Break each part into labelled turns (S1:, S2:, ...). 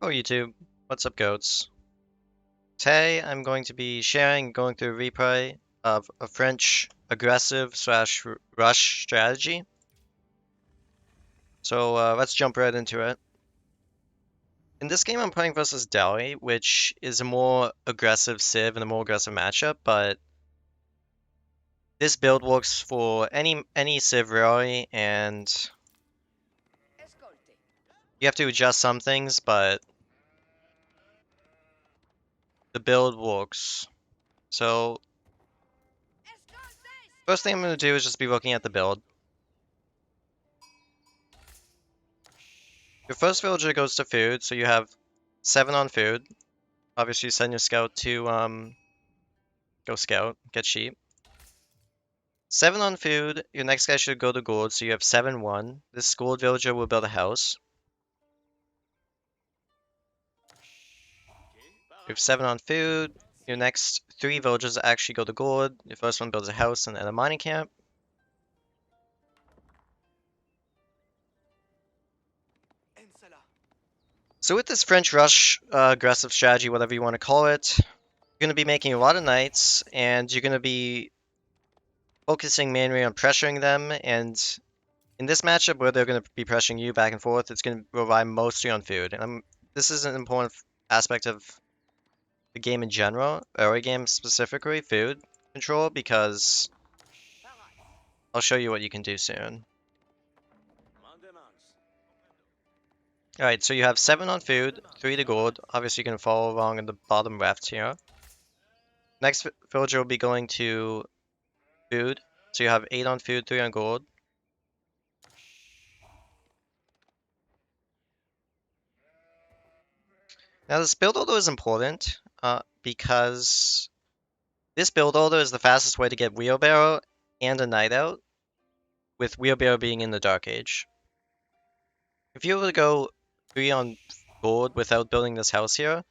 S1: Oh YouTube, what's up goats? Today I'm going to be going through a replay of a French aggressive slash rush strategy. So let's jump right into it. In this game I'm playing versus Delhi, which is a more aggressive civ and a more aggressive matchup, but this build works for any civ really, and you have to adjust some things, but the build works. So first thing I'm going to do is just be looking at the build. Your first villager goes to food, so you have 7 on food. Obviously, send your scout to go scout, get sheep. 7 on food. Your next guy should go to gold, so you have 7-1. This gold villager will build a house. You have 7 on food. Your next 3 villagers actually go to gold. Your first one builds a house and then a mining camp. So with this French rush aggressive strategy, whatever you want to call it, you're going to be making a lot of knights, and you're going to be focusing mainly on pressuring them. And in this matchup, where they're going to be pressuring you back and forth, it's going to rely mostly on food. And this is an important aspect of the game in general, early game specifically, food control, because I'll show you what you can do soon. Alright, so you have 7 on food, 3 to gold. Obviously, you can follow along in the bottom left here. Next villager will be going to food. So you have 8 on food, 3 on gold. Now this build order is important because this build order is the fastest way to get wheelbarrow and a knight out, with wheelbarrow being in the Dark Age. If you were to go 3 on gold without building this house here,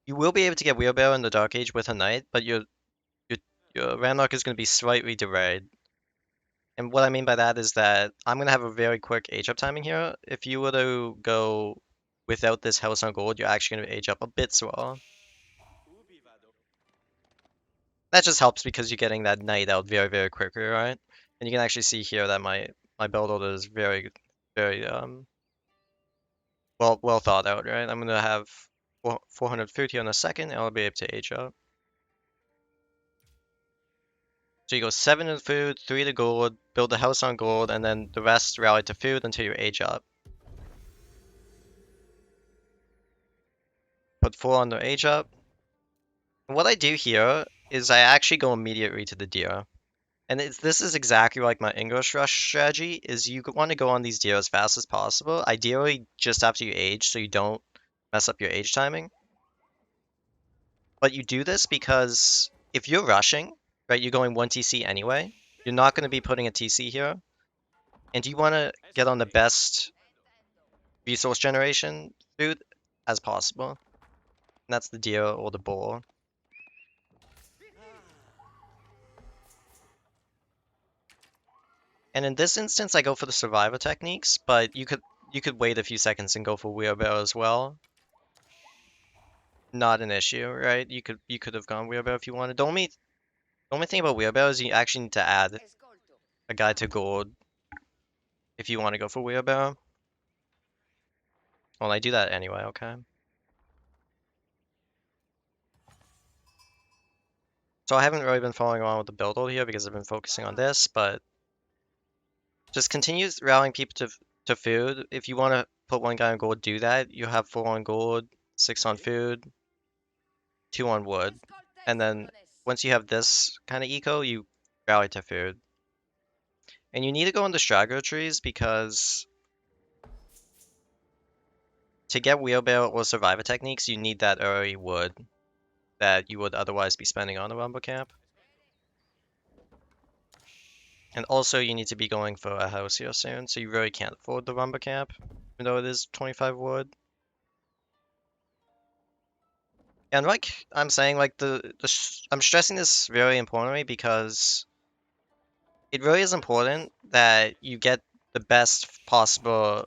S1: you will be able to get wheelbarrow in the Dark Age with a knight, but your Ramnark is going to be slightly delayed. And what I mean by that is that I'm going to have a very quick age up timing here. If you were to go without this house on gold, you're actually going to age up a bit slower. That just helps because you're getting that knight out very, very quickly, right? And you can actually see here that my build order is very, very well thought out, right? I'm gonna have 430 on a second, and I'll be able to age up. So you go 7 to food, 3 to gold, build the house on gold, and then the rest rally to food until you age up. Put 4 on the age up. And what I do here is I actually go immediately to the deer. And this is exactly like my English rush strategy, is you want to go on these deer as fast as possible, ideally just after you age so you don't mess up your age timing. But you do this because if you're rushing, right, you're going 1 TC anyway, you're not going to be putting a TC here, and you want to get on the best resource generation food as possible. And that's the deer or the boar. And in this instance, I go for the survivor techniques, but you could wait a few seconds and go for wheelbarrow as well. Not an issue, right? You could have gone wheelbarrow if you wanted. The only thing about wheelbarrow is you actually need to add a guy to gold if you want to go for wheelbarrow. Well, I do that anyway, okay? So I haven't really been following along with the build order here because I've been focusing on this, but just continue rallying people to food. If you want to put one guy on gold, do that. You have 4 on gold, 6 on food, 2 on wood. And then once you have this kind of eco, you rally to food. And you need to go into straggler trees because to get wheelbarrow or survivor techniques, you need that early wood that you would otherwise be spending on a rumble camp. And also you need to be going for a house here soon, so you really can't afford the rumble camp, even though it is 25 wood. And like I'm saying, like I'm stressing this very importantly because it really is important that you get the best possible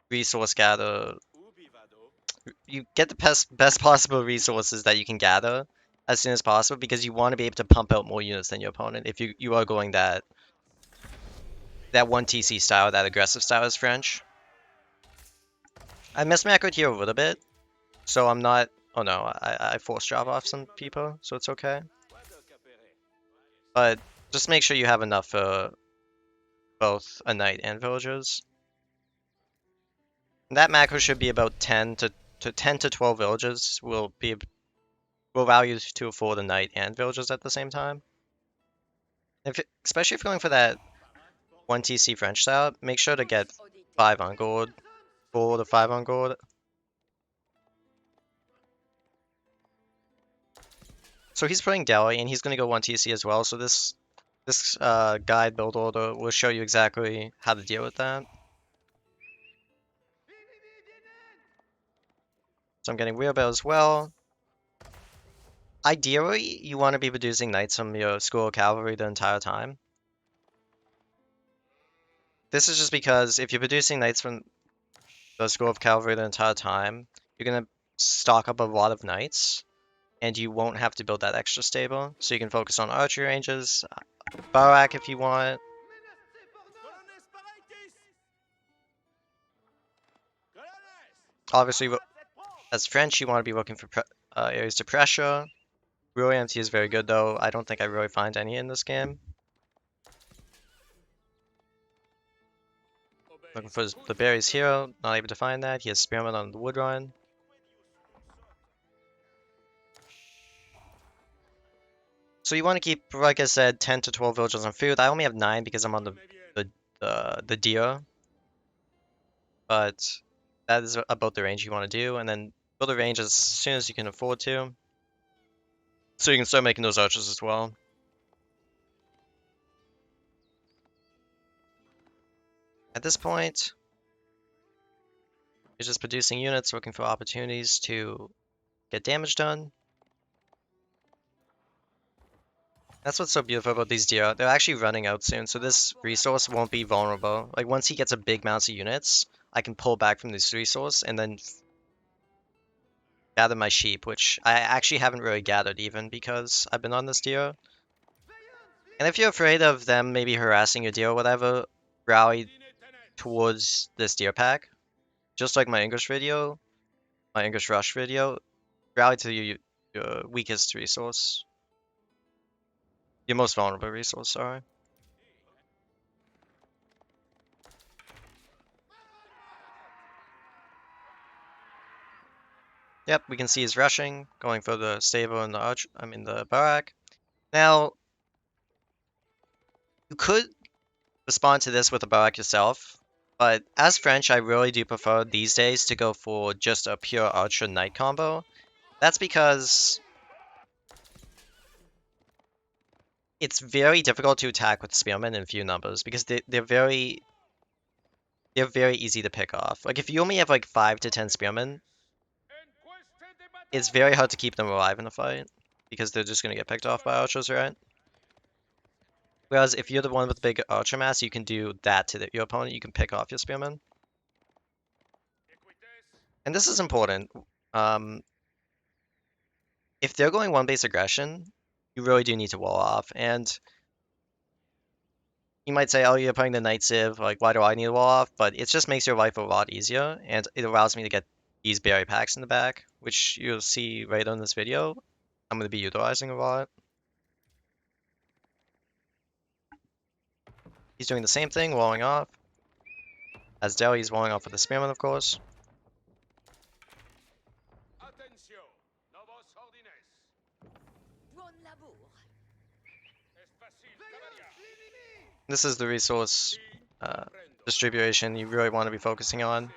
S1: resource gather you get the best possible resources that you can gather as soon as possible because you want to be able to pump out more units than your opponent if you are going that 1 TC style, that aggressive style as French. I mismacroed here a little bit, so I'm not. Oh no, I force drop off some people, so it's okay. But just make sure you have enough for both a knight and villagers. And that macro should be about 10 to 12 villagers will allow you to afford a knight and villagers at the same time. Especially if you're going for that 1 TC French style, make sure to get 5 on gold, gold or 5 on gold. So he's playing Delhi and he's going to go 1 TC as well, so this guide build order will show you exactly how to deal with that. So I'm getting wheelbarrow as well. Ideally, you want to be producing knights from your school of cavalry the entire time. This is just because if you're producing knights from the school of cavalry the entire time, you're going to stock up a lot of knights, and you won't have to build that extra stable. So you can focus on archery ranges, Barak if you want. Obviously, as French, you want to be looking for areas to pressure. Really empty is very good though. I don't think I really find any in this game. Looking for the berries here, not able to find that. He has Spearman on the wood run. So you want to keep, like I said, 10 to 12 villagers on food. I only have 9 because I'm on the deer. But that is about the range you want to do. And then build a range as soon as you can afford to. So you can start making those archers as well. At this point, you're just producing units, looking for opportunities to get damage done. That's what's so beautiful about these deer. They're actually running out soon, so this resource won't be vulnerable. Like, once he gets a big amount of units, I can pull back from this resource and then gather my sheep, which I actually haven't really gathered even because I've been on this deer. And if you're afraid of them maybe harassing your deer or whatever, rally towards this deer pack. Just like my English video, my English Rush video, rally to your weakest resource. Your most vulnerable resource, sorry. Yep, we can see he's rushing, going for the stable and the barrack. Now, you could respond to this with a barrack yourself, but as French, I really do prefer these days to go for just a pure archer knight combo. That's because it's very difficult to attack with spearmen in few numbers because they're very easy to pick off. Like if you only have like 5 to 10 spearmen, it's very hard to keep them alive in a fight because they're just gonna get picked off by archers, right? Whereas if you're the one with the big archer mass, you can do that to your opponent. You can pick off your spearmen. And this is important. Um, if they're going one base aggression, you really do need to wall off. And you might say, oh, you're playing the Knight Civ, like, why do I need to wall off? But it just makes your life a lot easier, and it allows me to get these berry packs in the back, which you'll see right on this video. I'm going to be utilizing a lot. He's doing the same thing, walling off. As Delhi's walling off with the Spearman, of course. This is the resource distribution you really want to be focusing on.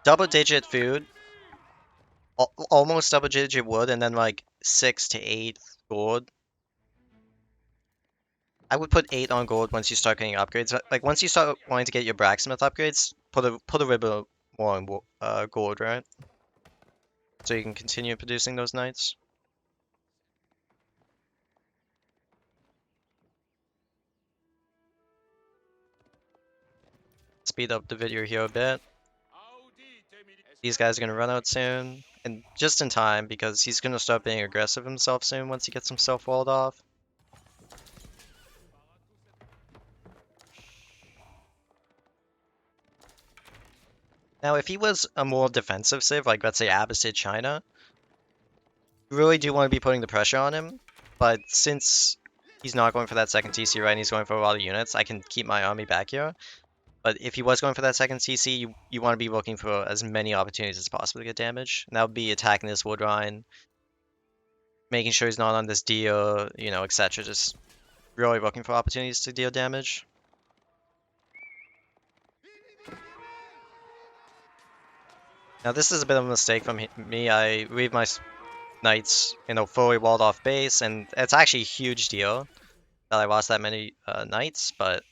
S1: Double digit food, almost double digit wood, and then like 6 to 8 gold. I would put 8 on gold once you start getting upgrades. Like once you start wanting to get your blacksmith upgrades, put a little bit more on gold, right? So you can continue producing those knights. Speed up the video here a bit. These guys are going to run out soon, and just in time because he's going to start being aggressive himself soon once he gets himself walled off. Now, if he was a more defensive civ, like let's say Abbasid China, you really do want to be putting the pressure on him, but since he's not going for that second TC, right, and he's going for a lot of units, I can keep my army back here. But if he was going for that second CC, you want to be looking for as many opportunities as possible to get damage. And that would be attacking this wood line, making sure he's not on this deal, you know, etc. Just really looking for opportunities to deal damage. Now this is a bit of a mistake from me. I leave my knights in a fully walled off base, and it's actually a huge deal that I lost that many knights, but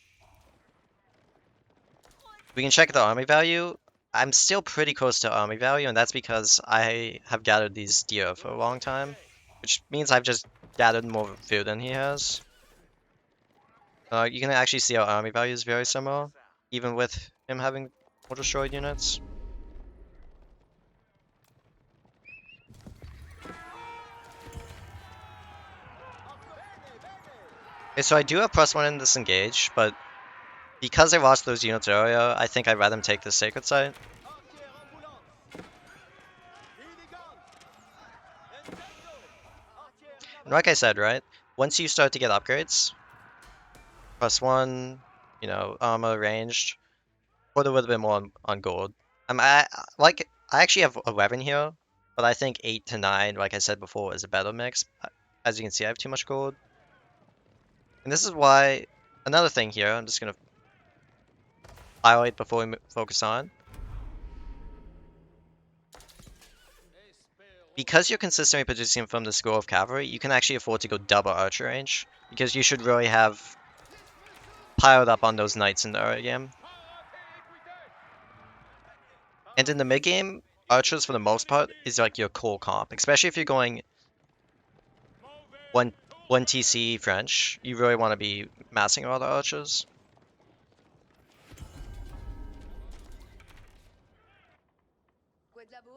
S1: we can check the army value. I'm still pretty close to army value, and that's because I have gathered these deer for a long time, which means I've just gathered more food than he has. You can actually see our army value is very similar, even with him having more destroyed units. Okay, so I do have +1 in disengage, but because I lost those units earlier, I think I'd rather him take the sacred site. And like I said, right, once you start to get upgrades, +1, you know, armor, ranged, put a little bit more on gold. I actually have 11 here, but I think 8 to 9, like I said before, is a better mix. As you can see, I have too much gold. And this is why, another thing here, I'm just going to highlight before we focus on. Because you're consistently producing from the School of Cavalry, you can actually afford to go double archer range, because you should really have piled up on those knights in the early game. And in the mid game, archers for the most part is like your core comp, especially if you're going 1 TC French, you really want to be massing all the archers.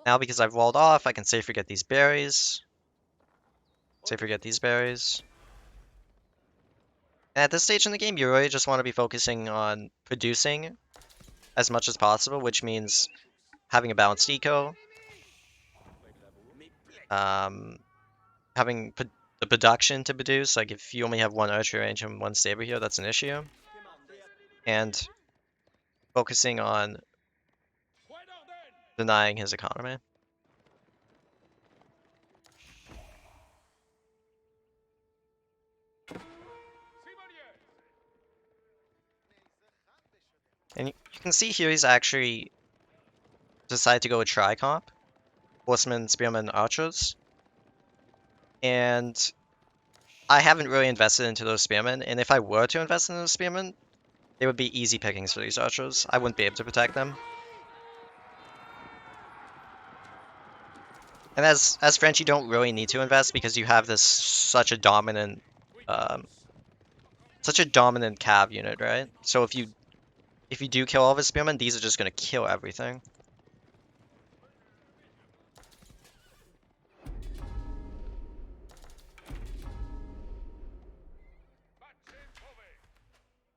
S1: Now because I've walled off, I can safely get these berries. Safely get these berries. And at this stage in the game, you really just want to be focusing on producing as much as possible, which means having a balanced eco, having the production to produce. Like if you only have 1 archer range and 1 saber here, that's an issue. And focusing on denying his economy. And you can see here he's actually decided to go with tri-comp, horsemen, spearmen, archers. And I haven't really invested into those spearmen, and if I were to invest in those spearmen, they would be easy pickings for these archers. I wouldn't be able to protect them. And as French, you don't really need to invest because you have this such a dominant cav unit, right? So if you do kill all of his spearmen, these are just gonna kill everything.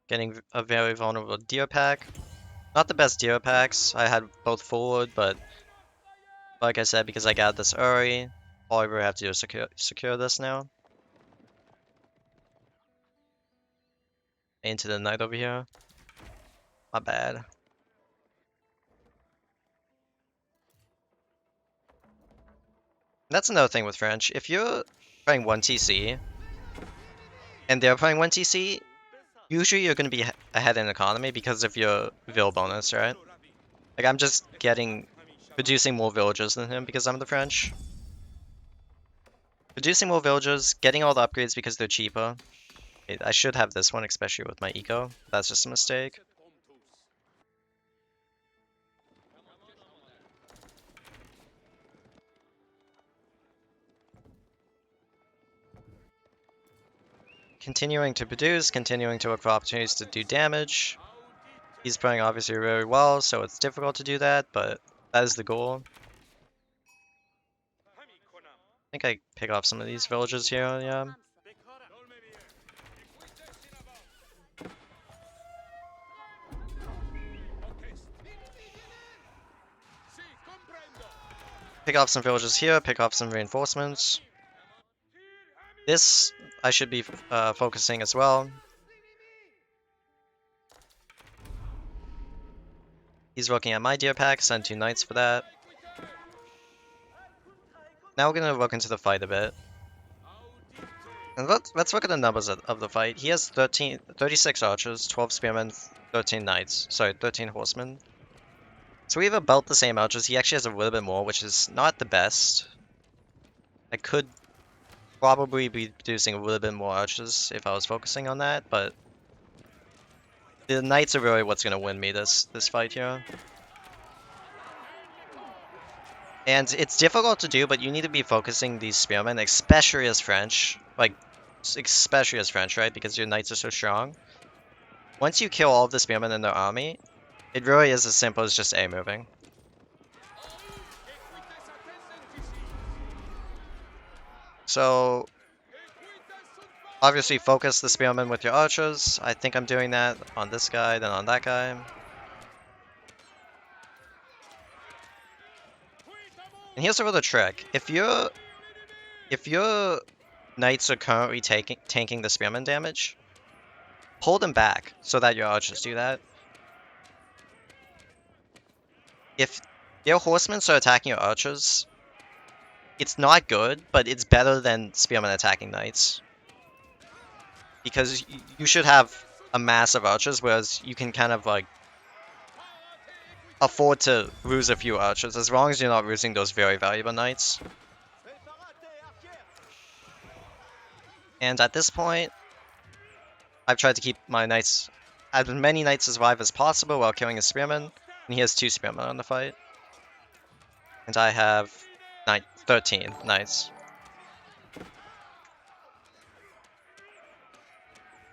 S1: Getting a very vulnerable deer pack. Not the best deer packs. I had both forward, but like I said, because I got this early, all I really have to do is secure this now. Into the knight over here. My bad. That's another thing with French. If you're playing 1 TC, and they're playing 1 TC, usually you're going to be ahead in economy because of your Vill bonus, right? Like, I'm just producing more villagers than him because I'm the French. Producing more villagers, getting all the upgrades because they're cheaper. I should have this one, especially with my eco. That's just a mistake. Continuing to produce, continuing to look for opportunities to do damage. He's playing obviously very well, so it's difficult to do that, but That is the goal. I think I pick off some of these villages here, yeah. Pick off some villages here, pick off some reinforcements. This, I should be focusing as well. He's looking at my deer pack, send 2 knights for that. Now we're gonna look into the fight a bit. And let's look at the numbers of the fight. He has 36 archers, 12 spearmen, 13 knights. Sorry, 13 horsemen. So we have about the same archers. He actually has a little bit more, which is not the best. I could probably be producing a little bit more archers if I was focusing on that, but the knights are really what's gonna win me this fight here. And it's difficult to do, but you need to be focusing these spearmen, especially as French, like, especially as French, right? Because your knights are so strong. Once you kill all of the spearmen in their army, it really is as simple as just A moving. So, obviously focus the spearmen with your archers. I think I'm doing that on this guy, then on that guy. And here's a little trick. If your knights are currently tanking the spearman damage, pull them back so that your archers do that. If your horsemen start attacking your archers, it's not good, but it's better than spearmen attacking knights. Because you should have a mass of archers, whereas you can kind of like afford to lose a few archers, as long as you're not losing those very valuable knights. And at this point, I've tried to keep my knights, as many knights alive as possible while killing his spearmen, and he has 2 spearmen on the fight. And I have 13 knights.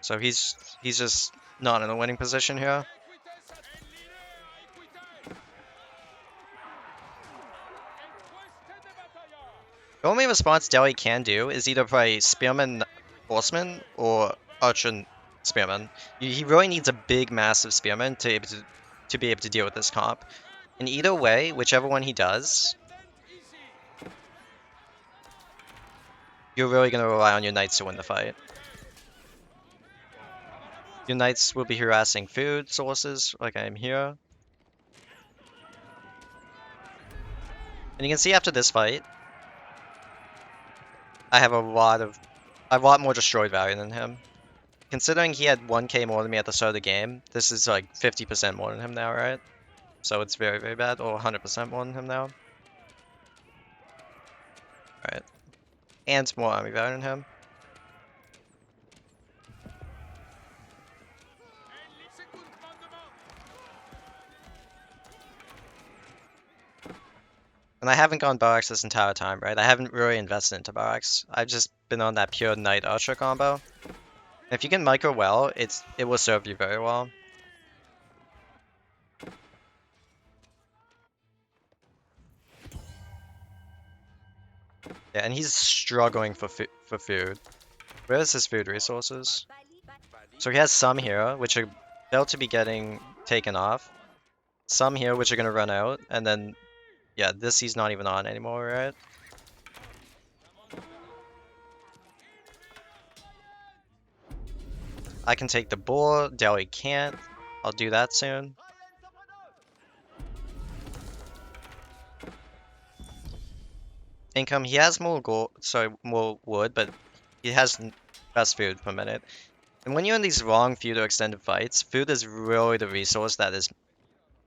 S1: So he's just not in a winning position here. The only response Delhi can do is either play Spearman Horseman or Archer Spearman. He really needs a big, massive Spearman to be able to deal with this comp. And either way, whichever one he does, you're really going to rely on your knights to win the fight. Your knights will be harassing food sources, like I am here. And you can see after this fight, I have a lot more destroyed value than him. Considering he had 1k more than me at the start of the game, this is like 50% more than him now, right? So it's very, very bad, or 100% more than him now. Alright. And more army value than him. And I haven't gone barracks this entire time, right? I haven't really invested into barracks. I've just been on that pure knight archer combo. And if you can micro well, it will serve you very well. Yeah, and he's struggling for food. Where's his food resources? So he has some here, which are about to be getting taken off. Some here, which are going to run out. And then, yeah, this he's not even on anymore, right? I can take the boar. Delhi can't. I'll do that soon. Income, he has more gold, sorry, more wood, but he has less food per minute. And when you're in these long feud or extended fights, food is really the resource that is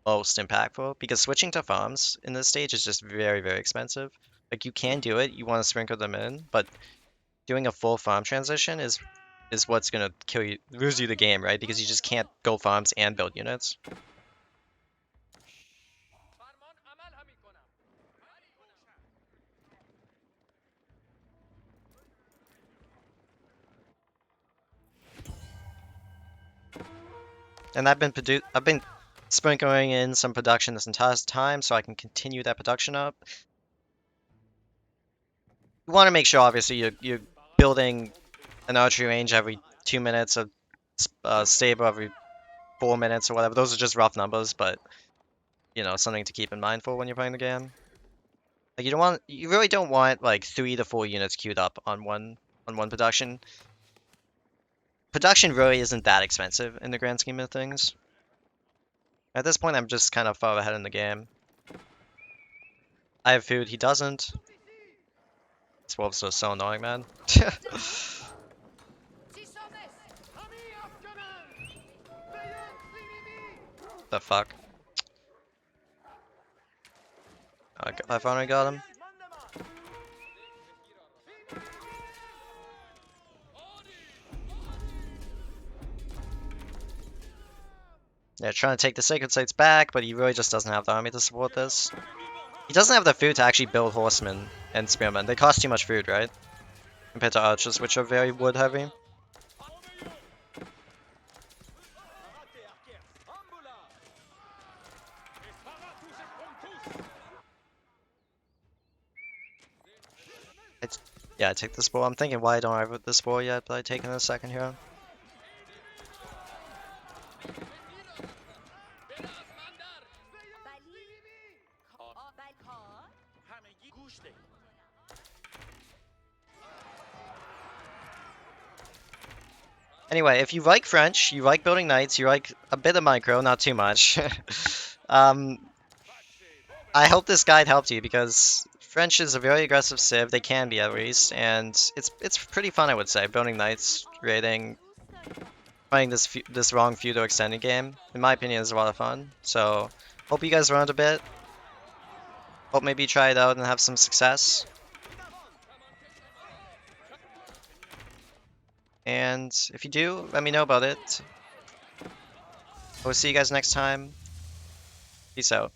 S1: most impactful, because switching to farms in this stage is just very, very expensive. Like, you can do it, you want to sprinkle them in, but doing a full farm transition is what's gonna lose you the game, right? Because you just can't go farms and build units. And I've been sprinkling in some production this entire time so I can continue that production up. You want to make sure, obviously, you're building an archery range every 2 minutes, a stable every 4 minutes or whatever. Those are just rough numbers, but you know, something to keep in mind for when you're playing the game. Like you really don't want like 3 to 4 units queued up on one production. Production really isn't that expensive in the grand scheme of things. At this point, I'm just kind of far ahead in the game. I have food, he doesn't. This wolves are so annoying, man. The fuck? I finally got him. Yeah, trying to take the sacred sites back, but he really just doesn't have the army to support this. He doesn't have the food to actually build horsemen and spearmen. They cost too much food, right? Compared to archers, which are very wood heavy. Yeah, I take this ball. I'm thinking, why don't I have this ball yet? But I take in a second here. Anyway, if you like French, you like building knights, you like a bit of micro, not too much. I hope this guide helped you because French is a very aggressive civ. They can be at least, and it's pretty fun, I would say. Building knights, raiding, playing this wrong feudal extended game. In my opinion, is a lot of fun. So hope you guys learned a bit. Hope maybe you try it out and have some success. And if you do, let me know about it. I will see you guys next time. Peace out.